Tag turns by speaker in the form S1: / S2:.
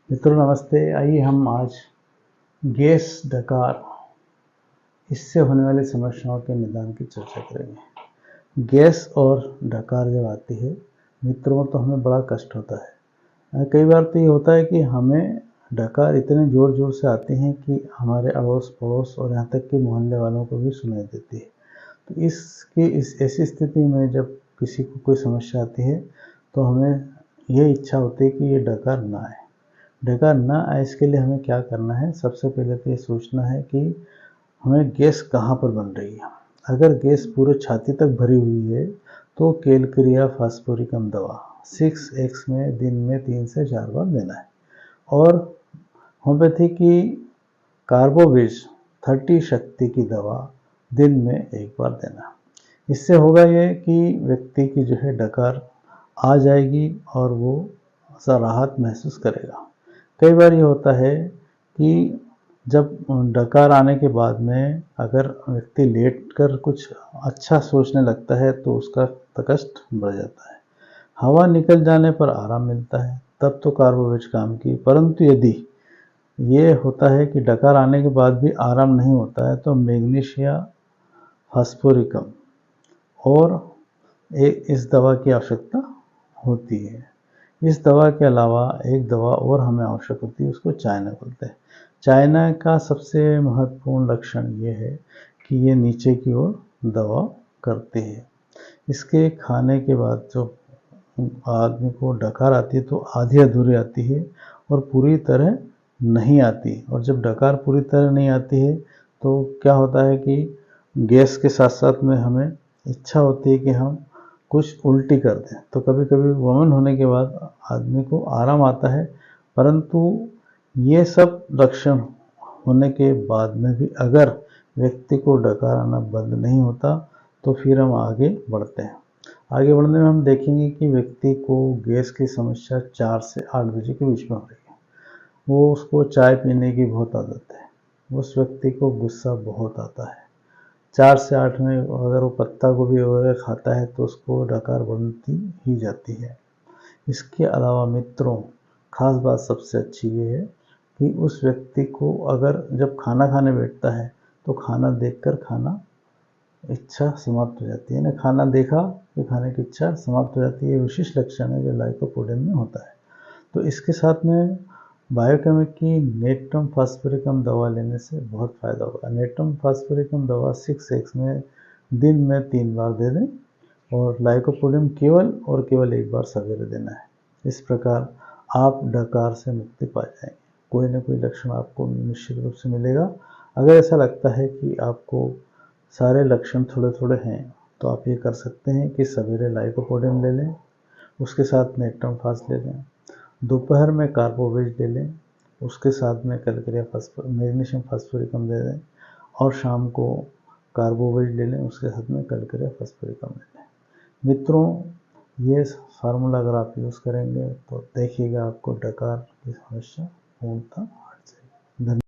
S1: मित्रों नमस्ते। आइए हम आज गैस डकार इससे होने वाली समस्याओं के निदान की चर्चा करेंगे। गैस और डकार जब आती है मित्रों तो हमें बड़ा कष्ट होता है। कई बार तो ये होता है कि हमें डकार इतने ज़ोर ज़ोर से आते हैं कि हमारे अड़ोस पड़ोस और यहाँ तक कि मोहल्ले वालों को भी सुनाई देती है। तो इस ऐसी स्थिति में जब किसी को कोई समस्या आती है तो हमें ये इच्छा होती है कि ये डकार ना आए। डकार ना आए इसके लिए हमें क्या करना है? सबसे पहले तो ये सोचना है कि हमें गैस कहाँ पर बन रही है। अगर गैस पूरे छाती तक भरी हुई है तो कैलक्रिया फास्फोरिकम दवा 6x में दिन में 3 से 4 बार देना है। और होम्योपैथी की कार्बोविज 30 शक्ति की दवा दिन में 1 बार देना। इससे होगा ये कि व्यक्ति की जो है डकार आ जाएगी और वो सा राहत महसूस करेगा। कई बार ये होता है कि जब डकार आने के बाद में अगर व्यक्ति लेटकर कुछ अच्छा सोचने लगता है तो उसका कष्ट बढ़ जाता है। हवा निकल जाने पर आराम मिलता है, तब तो कार्बोवेज काम की। परंतु यदि ये होता है कि डकार आने के बाद भी आराम नहीं होता है तो मैग्नीशिया फास्फोरिकम और इस दवा की आवश्यकता होती है। इस दवा के अलावा एक दवा और हमें आवश्यक होती है, उसको चाइना बोलते हैं। चाइना का सबसे महत्वपूर्ण लक्षण ये है कि ये नीचे की ओर दवा करती है। इसके खाने के बाद जो आदमी को डकार आती है तो आधी अधूरी आती है और पूरी तरह नहीं आती। और जब डकार पूरी तरह नहीं आती है तो क्या होता है कि गैस के साथ साथ में हमें इच्छा होती है कि हम कुछ उल्टी कर दें। तो कभी कभी वमन होने के बाद आदमी को आराम आता है, परंतु ये सब लक्षण होने के बाद में भी अगर व्यक्ति को डकार आना बंद नहीं होता तो फिर हम आगे बढ़ते हैं। आगे बढ़ने में हम देखेंगे कि व्यक्ति को गैस की समस्या 4 से 8 बजे के बीच में हो रही है। वो उसको चाय पीने की बहुत आदत है, उस व्यक्ति को गुस्सा बहुत आता है। 4 से 8 में अगर वो पत्ता गोभी वगैरह खाता है तो उसको डकार बनती ही जाती है। इसके अलावा मित्रों खास बात सबसे अच्छी ये है कि उस व्यक्ति को अगर जब खाना खाने बैठता है तो खाना देखकर खाना इच्छा समाप्त हो जाती है। ना खाना देखा कि खाने की इच्छा समाप्त हो जाती है। ये विशिष्ट लक्षण है जो लाइकोपोडियम में होता है। तो इसके साथ में बायोकेमिक की नेट्रम फास्फोरिकम दवा लेने से बहुत फ़ायदा होगा। नेट्रम फास्फोरिकम दवा 6x में दिन में 3 बार दे दें और लाइकोपोडियम केवल और केवल 1 बार सवेरे देना है। इस प्रकार आप डकार से मुक्ति पा जाएंगे। कोई ना कोई लक्षण आपको निश्चित रूप से मिलेगा। अगर ऐसा लगता है कि आपको सारे लक्षण थोड़े थोड़े हैं तो आप ये कर सकते हैं कि सवेरे लाइकोपोडियम ले लें, उसके साथ नेट्रम फास्ट ले लें, दोपहर में कार्बोवेज ले लें, उसके साथ में कैलक्रिया मैग्नीशियम फास्फोरिकम ले लें और शाम को कार्बोवेज ले लें, उसके साथ में कैलक्रिया फास्फोरिकम ले लें। मित्रों ये फार्मूला अगर आप यूज़ करेंगे तो देखिएगा आपको डकार की समस्या पूर्णतः हट जाएगी। धन्यवाद।